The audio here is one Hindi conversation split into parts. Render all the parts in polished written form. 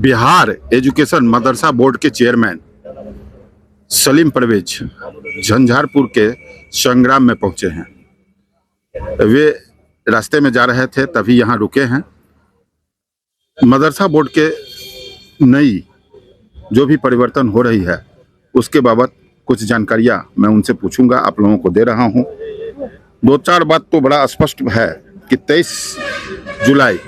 बिहार एजुकेशन मदरसा बोर्ड के चेयरमैन सलीम परवेज झंझारपुर के संग्राम में पहुंचे हैं। वे रास्ते में जा रहे थे, तभी यहाँ रुके हैं। मदरसा बोर्ड के नई जो भी परिवर्तन हो रही है उसके बाबत कुछ जानकारियाँ मैं उनसे पूछूंगा, आप लोगों को दे रहा हूँ। दो चार बात तो बड़ा स्पष्ट है कि 23 जुलाई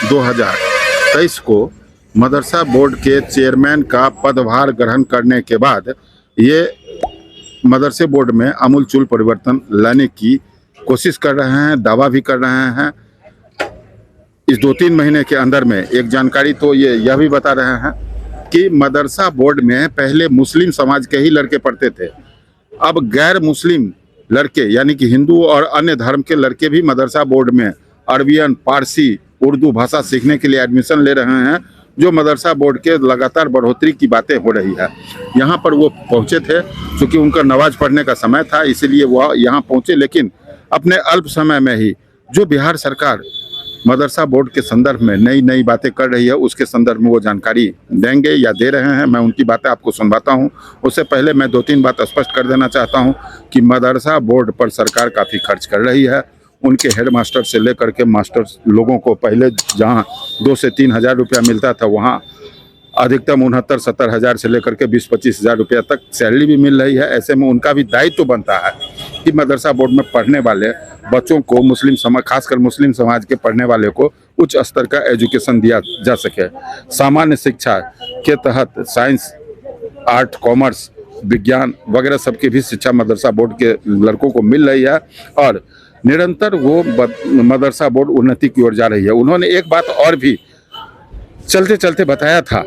2023 को मदरसा बोर्ड के चेयरमैन का पदभार ग्रहण करने के बाद ये मदरसे बोर्ड में आमूलचूल परिवर्तन लाने की कोशिश कर रहे हैं, दावा भी कर रहे हैं। इस 2-3 महीने के अंदर में एक जानकारी तो यह भी बता रहे हैं कि मदरसा बोर्ड में पहले मुस्लिम समाज के ही लड़के पढ़ते थे, अब गैर मुस्लिम लड़के यानी कि हिंदू और अन्य धर्म के लड़के भी मदरसा बोर्ड में अरबियन, पारसी, उर्दू भाषा सीखने के लिए एडमिशन ले रहे हैं, जो मदरसा बोर्ड के लगातार बढ़ोतरी की बातें हो रही है। यहाँ पर वो पहुँचे थे, क्योंकि उनका नमाज पढ़ने का समय था, इसीलिए वह यहाँ पहुँचे। लेकिन अपने अल्प समय में ही जो बिहार सरकार मदरसा बोर्ड के संदर्भ में नई नई बातें कर रही है, उसके संदर्भ में वो जानकारी देंगे या दे रहे हैं। मैं उनकी बातें आपको सुनवाता हूं। उससे पहले मैं 2-3 बात स्पष्ट कर देना चाहता हूं कि मदरसा बोर्ड पर सरकार काफ़ी खर्च कर रही है। उनके हेडमास्टर से लेकर के मास्टर लोगों को पहले जहां 2 से 3 हज़ार रुपया मिलता था, वहां अधिकतम 69-70 हज़ार से लेकर के 20-25 हज़ार रुपया तक सैलरी भी मिल रही है। ऐसे में उनका भी दायित्व तो बनता है कि मदरसा बोर्ड में पढ़ने वाले बच्चों को, मुस्लिम समाज, खासकर मुस्लिम समाज के पढ़ने वाले को उच्च स्तर का एजुकेशन दिया जा सके। सामान्य शिक्षा के तहत साइंस, आर्ट, कॉमर्स, विज्ञान वगैरह सबकी भी शिक्षा मदरसा बोर्ड के लड़कों को मिल रही है और निरंतर वो मदरसा बोर्ड उन्नति की ओर जा रही है। उन्होंने एक बात और भी चलते चलते बताया था,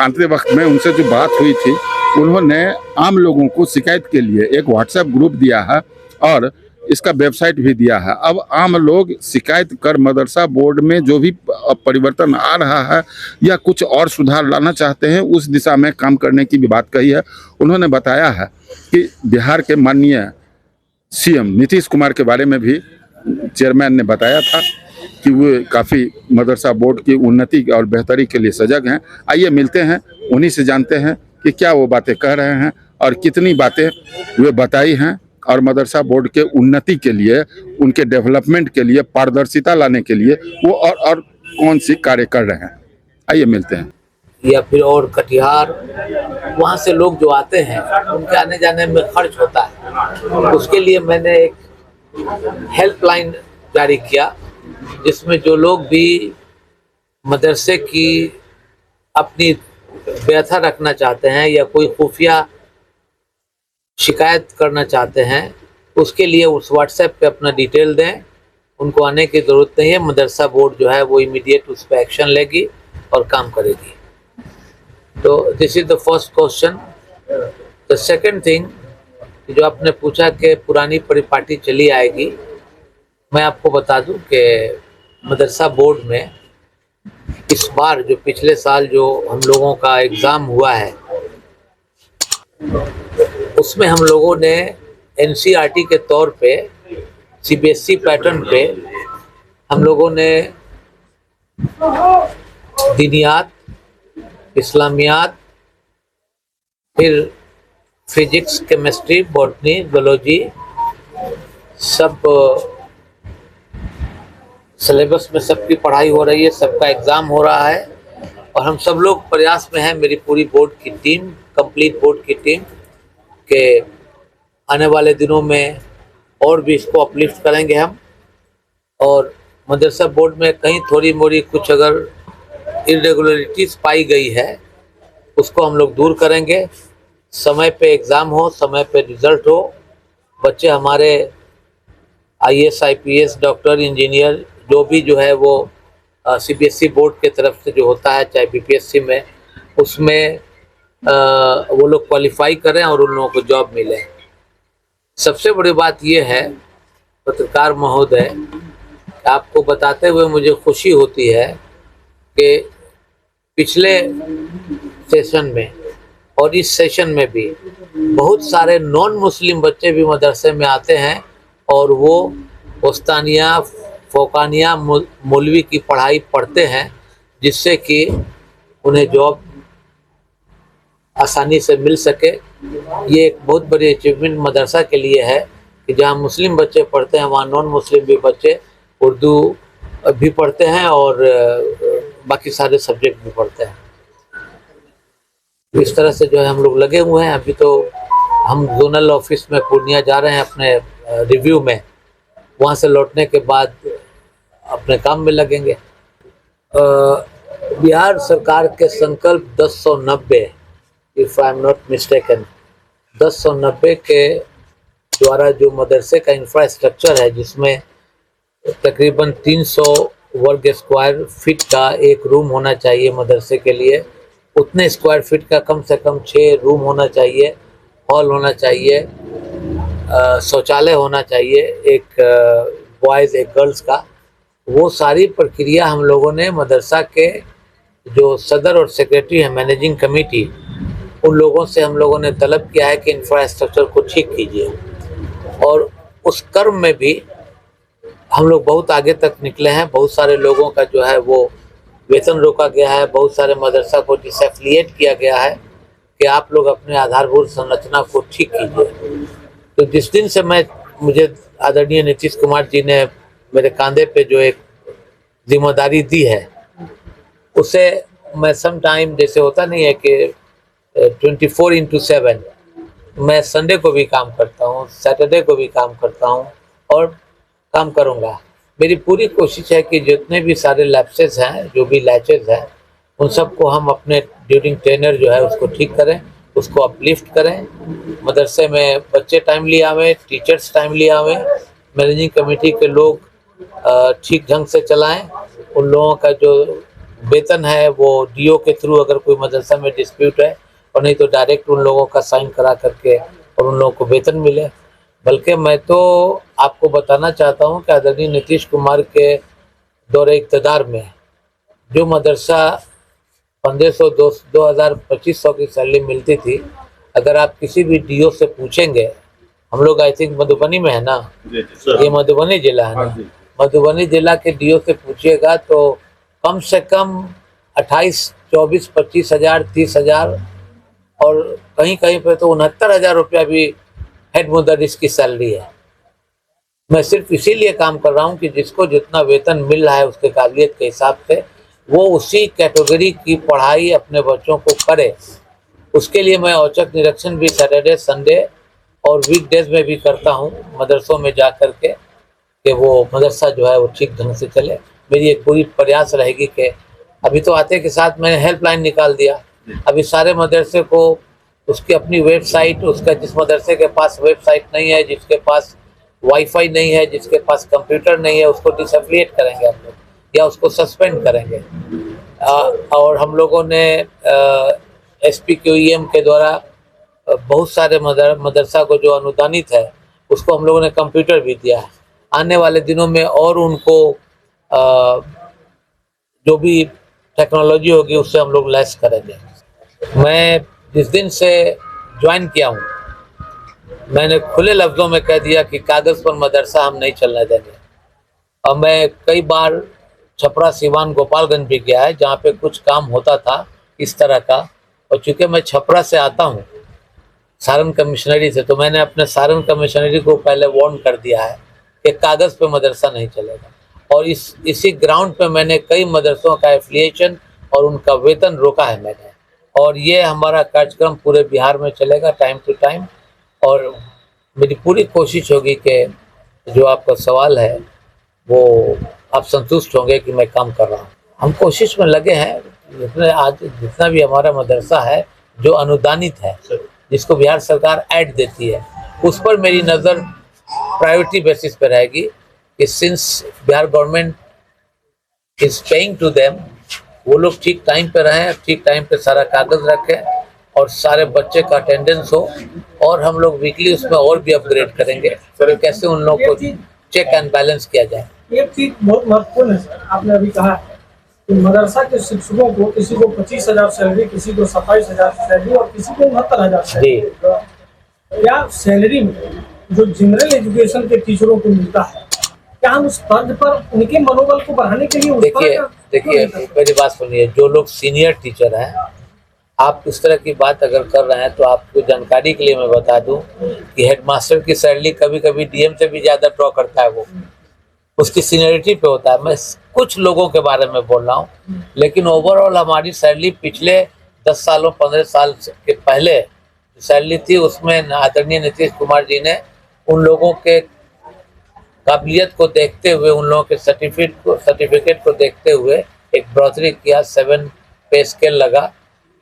आते वक्त में उनसे जो बात हुई थी, उन्होंने आम लोगों को शिकायत के लिए एक व्हाट्सएप ग्रुप दिया है और इसका वेबसाइट भी दिया है। अब आम लोग शिकायत कर मदरसा बोर्ड में जो भी परिवर्तन आ रहा है या कुछ और सुधार लाना चाहते हैं, उस दिशा में काम करने की भी बात कही है। उन्होंने बताया है कि बिहार के माननीय सीएम नीतीश कुमार के बारे में भी चेयरमैन ने बताया था कि वो काफ़ी मदरसा बोर्ड की उन्नति और बेहतरी के लिए सजग हैं। आइए मिलते हैं, उन्हीं से जानते हैं कि क्या वो बातें कह रहे हैं और कितनी बातें वे बताई हैं और मदरसा बोर्ड के उन्नति के लिए, उनके डेवलपमेंट के लिए, पारदर्शिता लाने के लिए वो और कौन सी कार्य कर रहे हैं। आइए मिलते हैं। या फिर और कटिहार, वहाँ से लोग जो आते हैं उनके आने जाने में खर्च होता है। उसके लिए मैंने एक हेल्पलाइन जारी किया, जिसमें जो लोग भी मदरसे की अपनी व्यथा रखना चाहते हैं या कोई खुफिया शिकायत करना चाहते हैं, उसके लिए उस व्हाट्सएप पे अपना डिटेल दें। उनको आने की ज़रूरत नहीं है, मदरसा बोर्ड जो है वो इमीडिएट उस पर एक्शन लेगी और काम करेगी। तो this is the first question. The second thing, जो आपने पूछा कि पुरानी परिपाटी चली आएगी, मैं आपको बता दूं कि मदरसा बोर्ड में इस बार जो पिछले साल जो हम लोगों का एग्ज़ाम हुआ है, उसमें हम लोगों ने एनसीईआरटी के तौर पे सीबीएसई पैटर्न पे हम लोगों ने दीनियात, इस्लामियात, फिर फिजिक्स, केमिस्ट्री, बॉटनी, बायोलॉजी सब सिलेबस में सबकी पढ़ाई हो रही है, सबका एग्ज़ाम हो रहा है और हम सब लोग प्रयास में हैं, मेरी पूरी बोर्ड की टीम, कंप्लीट बोर्ड की टीम, के आने वाले दिनों में और भी इसको अपलिफ्ट करेंगे हम। और मदरसा बोर्ड में कहीं थोड़ी मोड़ी कुछ अगर इरेगुलरिटीज़ पाई गई है, उसको हम लोग दूर करेंगे। समय पे एग्ज़ाम हो, समय पे रिज़ल्ट हो, बच्चे हमारे आईएएस, आईपीएस, डॉक्टर, इंजीनियर जो भी जो है वो सीबीएसई बोर्ड के तरफ से जो होता है, चाहे बीपीएससी में, उसमें वो लोग क्वालिफाई करें और उन लोगों को जॉब मिले। सबसे बड़ी बात ये है पत्रकार महोदय, आपको बताते हुए मुझे खुशी होती है कि पिछले सेशन में और इस सेशन में भी बहुत सारे नॉन मुस्लिम बच्चे भी मदरसे में आते हैं और वो उस्तानिया, फ़ौकानिया, मौलवी की पढ़ाई पढ़ते हैं, जिससे कि उन्हें जॉब आसानी से मिल सके। ये एक बहुत बड़ी अचीवमेंट मदरसा के लिए है कि जहाँ मुस्लिम बच्चे पढ़ते हैं वहाँ नॉन मुस्लिम भी बच्चे उर्दू भी पढ़ते हैं और बाकी सारे सब्जेक्ट भी पढ़ते हैं। इस तरह से जो है हम लोग लगे हुए हैं। अभी तो हम जोनल ऑफिस में पूर्णिया जा रहे हैं अपने रिव्यू में, वहाँ से लौटने के बाद अपने काम में लगेंगे। बिहार सरकार के संकल्प 1090, if I am not mistaken, 1090 के द्वारा जो मदरसे का इंफ्रास्ट्रक्चर है, जिसमें तकरीबन 300 वर्ग स्क्वायर फीट का एक रूम होना चाहिए मदरसे के लिए, उतने स्क्वायर फीट का कम से कम 6 रूम होना चाहिए, हॉल होना चाहिए, शौचालय होना चाहिए, एक बॉयज़ एक गर्ल्स का। वो सारी प्रक्रिया हम लोगों ने मदरसा के जो सदर और सेक्रेटरी है मैनेजिंग कमेटी, उन लोगों से हम लोगों ने तलब किया है कि इंफ्रास्ट्रक्चर को ठीक कीजिए। और उस कर्म में भी हम लोग बहुत आगे तक निकले हैं। बहुत सारे लोगों का जो है वो वेतन रोका गया है, बहुत सारे मदरसा को डिसएफिलिएट किया गया है कि आप लोग अपने आधारभूत संरचना को ठीक कीजिए। तो जिस दिन से मुझे आदरणीय नीतीश कुमार जी ने मेरे कंधे पे जो एक जिम्मेदारी दी है, उसे मैं सम टाइम, जैसे होता नहीं है कि 24/7 मैं संडे को भी काम करता हूँ, सैटरडे को भी काम करता हूँ और काम करूँगा। मेरी पूरी कोशिश है कि जितने भी सारे लैप्सेस हैं, जो भी लैचेस हैं, उन सबको हम अपने ड्यूरिंग टेनर जो है उसको ठीक करें, उसको अपलिफ्ट करें। मदरसे में बच्चे टाइमली आवें, टीचर्स टाइमली आवें, मैनेजिंग कमेटी के लोग ठीक ढंग से चलाएं। उन लोगों का जो वेतन है वो डीओ के थ्रू, अगर कोई मदरसा में डिस्प्यूट है, और नहीं तो डायरेक्ट उन लोगों का साइन करा करके और उन लोगों को वेतन मिले। बल्कि मैं तो आपको बताना चाहता हूं कि आदरणीय नीतीश कुमार के दौरे इक़्तिदार में जो मदरसा 1500, 2000, 2500 की सैलरी मिलती थी, अगर आप किसी भी डीओ से पूछेंगे, हम लोग आई थिंक मधुबनी में है ना, ये मधुबनी जिला है ना, मधुबनी जिला के डीओ से पूछिएगा तो कम से कम 28, 24, 25 हज़ार, 30 हज़ार और कहीं कहीं पे तो 69,000 रुपया भी हेड मुदर्रिस की सैलरी है। मैं सिर्फ इसीलिए काम कर रहा हूँ कि जिसको जितना वेतन मिल रहा है उसके काबिलियत के हिसाब से वो उसी कैटेगरी की पढ़ाई अपने बच्चों को करे। उसके लिए मैं औचक निरीक्षण भी सैटरडे, संडे और वीकडेज में भी करता हूँ मदरसों में जा कर के, कि वो मदरसा जो है वो ठीक ढंग से चले। मेरी एक पूरी प्रयास रहेगी कि अभी तो आते के साथ मैंने हेल्पलाइन निकाल दिया। अभी सारे मदरसे को उसकी अपनी वेबसाइट, उसका जिस मदरसे के पास वेबसाइट नहीं है, जिसके पास वाईफाई नहीं है, जिसके पास कंप्यूटर नहीं है, उसको डिसएफिलिएट करेंगे हम लोग या उसको सस्पेंड करेंगे। और हम लोगों ने SPQEM के द्वारा बहुत सारे मदरसा को जो अनुदानित है उसको हम लोगों ने कंप्यूटर भी दिया है। आने वाले दिनों में और उनको जो भी टेक्नोलॉजी होगी उससे हम लोग लैस करेंगे। मैं जिस दिन से ज्वाइन किया हूँ, मैंने खुले लफ्ज़ों में कह दिया कि कागज़ पर मदरसा हम नहीं चलने देंगे। और मैं कई बार छपरा, सिवान, गोपालगंज भी गया है जहाँ पे कुछ काम होता था इस तरह का। और चूँकि मैं छपरा से आता हूँ, सारण कमिश्नरी से, तो मैंने अपने सारण कमिश्नरी को पहले वार्न कर दिया है कि कागज़ पे मदरसा नहीं चलेगा। और इसी ग्राउंड पे मैंने कई मदरसों का एफिलिएशन और उनका वेतन रोका है मैंने। और ये हमारा कार्यक्रम पूरे बिहार में चलेगा टाइम टू टाइम। और मेरी पूरी कोशिश होगी कि जो आपका सवाल है वो आप संतुष्ट होंगे कि मैं काम कर रहा हूँ। हम कोशिश में लगे हैं, जितना भी हमारा मदरसा है जो अनुदानित है, जिसको बिहार सरकार ऐड देती है, उस पर मेरी नज़र प्रायोरिटी बेसिस पे रहेगी कि since Bihar government is paying to them, वो लोग ठीक टाइम पे रहें, ठीक टाइम पे सारा कागज़ रखें और सारे बच्चे का अटेंडेंस हो। और हम लोग वीकली उसमें और भी अपग्रेड करेंगे तो कैसे उन लोगों को चेक एंड बैलेंस किया जाए। एक चीज बहुत महत्वपूर्ण है सर, आपने अभी कहा कि मदरसा के शिक्षकों को किसी को 25,000 सैलरी, किसी को 27,000 सैलरी और किसी को 69,000 सैलरी। क्या सैलरी में जो जनरल एजुकेशन के टीचरों को मिलता है, क्या हम उस तर्ज पर उनके मनोबल को बढ़ाने के लिए देखिए मेरी बात सुनिए, जो लोग सीनियर टीचर हैं, आप इस तरह की बात अगर कर रहे हैं तो आपको जानकारी के लिए मैं बता दूं कि हेडमास्टर की सैलरी कभी कभी डीएम से भी ज़्यादा ड्रॉ करता है, वो उसकी सीनियरिटी पे होता है। मैं कुछ लोगों के बारे में बोल रहा हूँ, लेकिन ओवरऑल हमारी सैलरी पिछले 10 सालों 15 साल के पहले सैलरी थी, उसमें आदरणीय नीतीश कुमार जी ने उन लोगों के काबिलियत को देखते हुए, उन लोगों के सर्टिफिकेट को देखते हुए एक बढ़ोतरी किया, 7 पे स्केल लगा।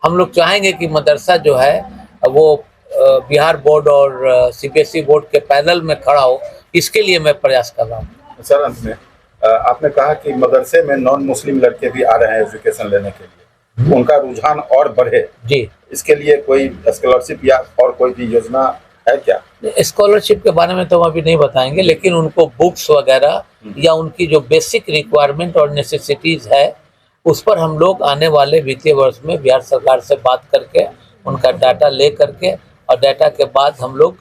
हम लोग चाहेंगे कि मदरसा जो है वो बिहार बोर्ड और सीबीएसई बोर्ड के पैनल में खड़ा हो, इसके लिए मैं प्रयास कर रहा हूँ। सर अंत में आपने कहा कि मदरसे में नॉन मुस्लिम लड़के भी आ रहे हैं एजुकेशन लेने के लिए, उनका रुझान और बढ़े जी, इसके लिए कोई स्कॉलरशिप या और कोई भी योजना है क्या? स्कॉलरशिप के बारे में तो हम अभी नहीं बताएंगे, लेकिन उनको बुक्स वगैरह या उनकी जो बेसिक रिक्वायरमेंट और नेसेसिटीज है उस पर हम लोग आने वाले वित्तीय वर्ष में बिहार सरकार से बात करके उनका डाटा ले करके, और डाटा के बाद हम लोग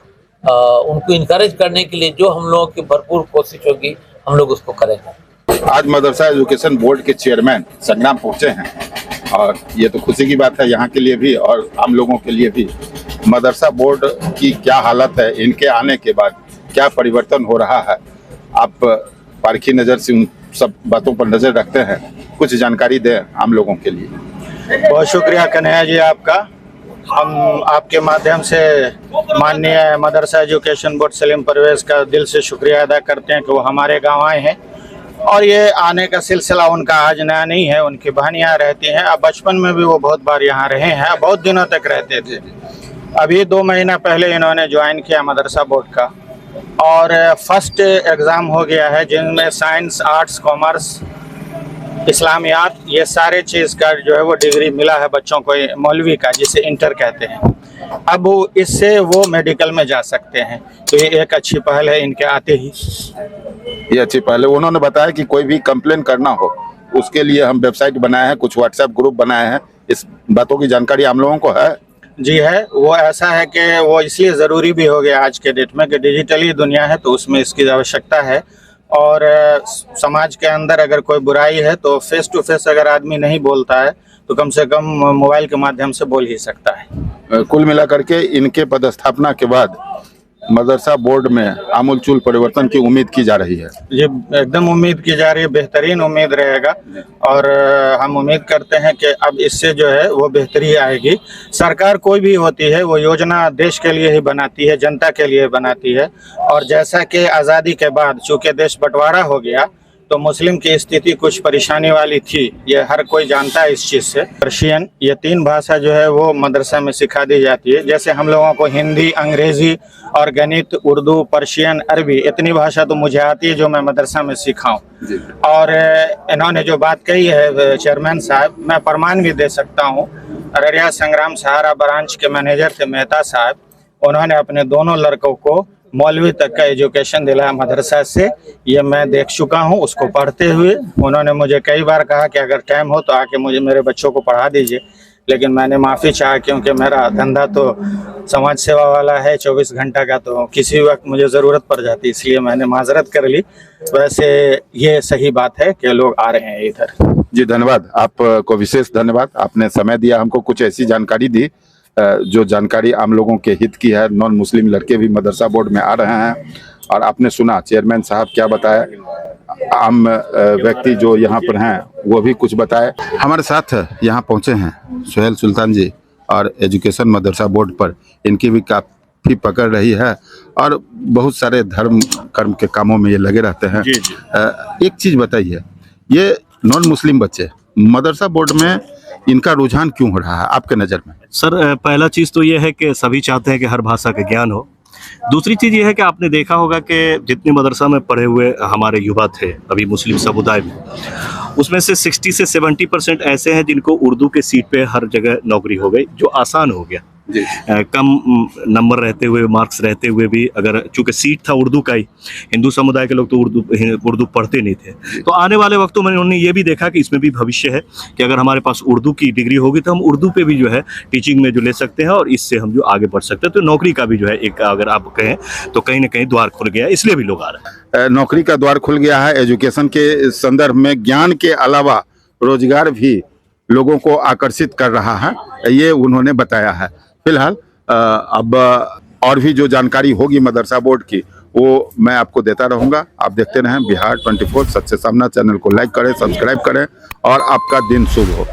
उनको इनकरेज करने के लिए जो हम लोगों की भरपूर कोशिश होगी हम लोग उसको करेंगे। आज मदरसा एजुकेशन बोर्ड के चेयरमैन संग्राम पहुंचे हैं और ये तो खुशी की बात है यहाँ के लिए भी और आम लोगों के लिए भी। मदरसा बोर्ड की क्या हालत है, इनके आने के बाद क्या परिवर्तन हो रहा है, आप पारखी नज़र से उन सब बातों पर नज़र रखते हैं, कुछ जानकारी दें आम लोगों के लिए। बहुत शुक्रिया कन्हैया जी आपका। हम आपके माध्यम से माननीय मदरसा एजुकेशन बोर्ड सलीम परवेज का दिल से शुक्रिया अदा करते हैं कि वो हमारे गांव आए हैं, और ये आने का सिलसिला उनका आज नया नहीं है, उनकी बहन यहाँ रहती हैं। अब बचपन में भी वो बहुत बार यहाँ रहे हैं, बहुत दिनों तक रहते थे। अभी 2 महीना पहले इन्होंने ज्वाइन किया मदरसा बोर्ड का, और फर्स्ट एग्ज़ाम हो गया है जिनमें साइंस, आर्ट्स, कॉमर्स, इस्लामियात, ये सारे चीज़ का जो है वो डिग्री मिला है बच्चों को, मौलवी का जिसे इंटर कहते हैं। अब वो इससे वो मेडिकल में जा सकते हैं, तो ये एक अच्छी पहल है इनके आते ही। ये अच्छी पहले उन्होंने बताया कि कोई भी कंप्लेन करना हो उसके लिए हम वेबसाइट बनाए हैं, कुछ व्हाट्सएप ग्रुप बनाए हैं, इस बातों की जानकारी हम लोगों को है। जी है, वो ऐसा है कि वो इसलिए ज़रूरी भी हो गया आज के डेट में कि डिजिटली दुनिया है, तो उसमें इसकी आवश्यकता है। और समाज के अंदर अगर कोई बुराई है तो फेस टू फेस अगर आदमी नहीं बोलता है तो कम से कम मोबाइल के माध्यम से बोल ही सकता है। कुल मिलाकर के इनके पदस्थापना के बाद मदरसा बोर्ड में आमूलचूल परिवर्तन की उम्मीद की जा रही है। ये एकदम उम्मीद की जा रही है, बेहतरीन उम्मीद रहेगा, और हम उम्मीद करते हैं कि अब इससे जो है वो बेहतरी आएगी। सरकार कोई भी होती है वो योजना देश के लिए ही बनाती है, जनता के लिए बनाती है, और जैसा कि आज़ादी के बाद चूँकि देश बंटवारा हो गया तो मुस्लिम की स्थिति कुछ परेशानी वाली थी, ये हर कोई जानता है इस चीज़ से। पर्शियन, ये 3 भाषा जो है वो मदरसा में सिखा दी जाती है। जैसे हम लोगों को हिंदी, अंग्रेज़ी और गणित, उर्दू, पर्शियन, अरबी, इतनी भाषा तो मुझे आती है जो मैं मदरसा में सिखाऊं। और इन्होंने जो बात कही है चेयरमैन साहब, मैं प्रमाण भी दे सकता हूँ। अररिया संग्राम सहारा ब्रांच के मैनेजर थे मेहता साहब, उन्होंने अपने दोनों लड़कों को मौलवी तक का एजुकेशन दिलाया मदरसा से, ये मैं देख चुका हूँ उसको पढ़ते हुए। उन्होंने मुझे कई बार कहा कि अगर टाइम हो तो आके मुझे मेरे बच्चों को पढ़ा दीजिए, लेकिन मैंने माफ़ी चाहा क्योंकि मेरा धंधा तो समाज सेवा वाला है 24 घंटा का, तो किसी वक्त मुझे ज़रूरत पड़ जाती, इसलिए मैंने माजरत कर ली। वैसे ये सही बात है कि लोग आ रहे हैं इधर। जी धन्यवाद, आपको विशेष धन्यवाद, आपने समय दिया हमको, कुछ ऐसी जानकारी दी जो जानकारी आम लोगों के हित की है। नॉन मुस्लिम लड़के भी मदरसा बोर्ड में आ रहे हैं, और आपने सुना चेयरमैन साहब क्या बताया, आम व्यक्ति जो यहाँ पर हैं वो भी कुछ बताए। हमारे साथ यहाँ पहुँचे हैं सुहेल सुल्तान जी, और एजुकेशन मदरसा बोर्ड पर इनकी भी काफ़ी पकड़ रही है, और बहुत सारे धर्म कर्म के कामों में ये लगे रहते हैं। एक चीज़ बताइए, ये नॉन मुस्लिम बच्चे मदरसा बोर्ड में इनका रुझान क्यों हो रहा है आपके नज़र में? सर, पहला चीज़ तो ये है कि सभी चाहते हैं कि हर भाषा का ज्ञान हो। दूसरी चीज़ ये है कि आपने देखा होगा कि जितने मदरसा में पढ़े हुए हमारे युवा थे अभी मुस्लिम समुदाय में, उसमें से 60 से 70% ऐसे हैं जिनको उर्दू के सीट पे हर जगह नौकरी हो गई, जो आसान हो गया। कम नंबर रहते हुए, मार्क्स रहते हुए भी, अगर चूँकि सीट था उर्दू का ही, हिंदू समुदाय के लोग तो उर्दू पढ़ते नहीं थे, तो आने वाले वक्तों में उन्होंने ये भी देखा कि इसमें भी भविष्य है कि अगर हमारे पास उर्दू की डिग्री होगी तो हम उर्दू पे भी जो है टीचिंग में जो ले सकते हैं, और इससे हम जो आगे बढ़ सकते हैं। तो नौकरी का भी जो है एक, अगर आप कहें तो कहीं ना कहीं द्वार खुल गया, इसलिए भी लोग आ रहे हैं। नौकरी का द्वार खुल गया है। एजुकेशन के संदर्भ में ज्ञान के अलावा रोजगार भी लोगों को आकर्षित कर रहा है, ये उन्होंने बताया है। फिलहाल अब और भी जो जानकारी होगी मदरसा बोर्ड की वो मैं आपको देता रहूँगा। आप देखते रहें बिहार 24 सच से सामना। चैनल को लाइक करें, सब्सक्राइब करें और आपका दिन शुभ हो।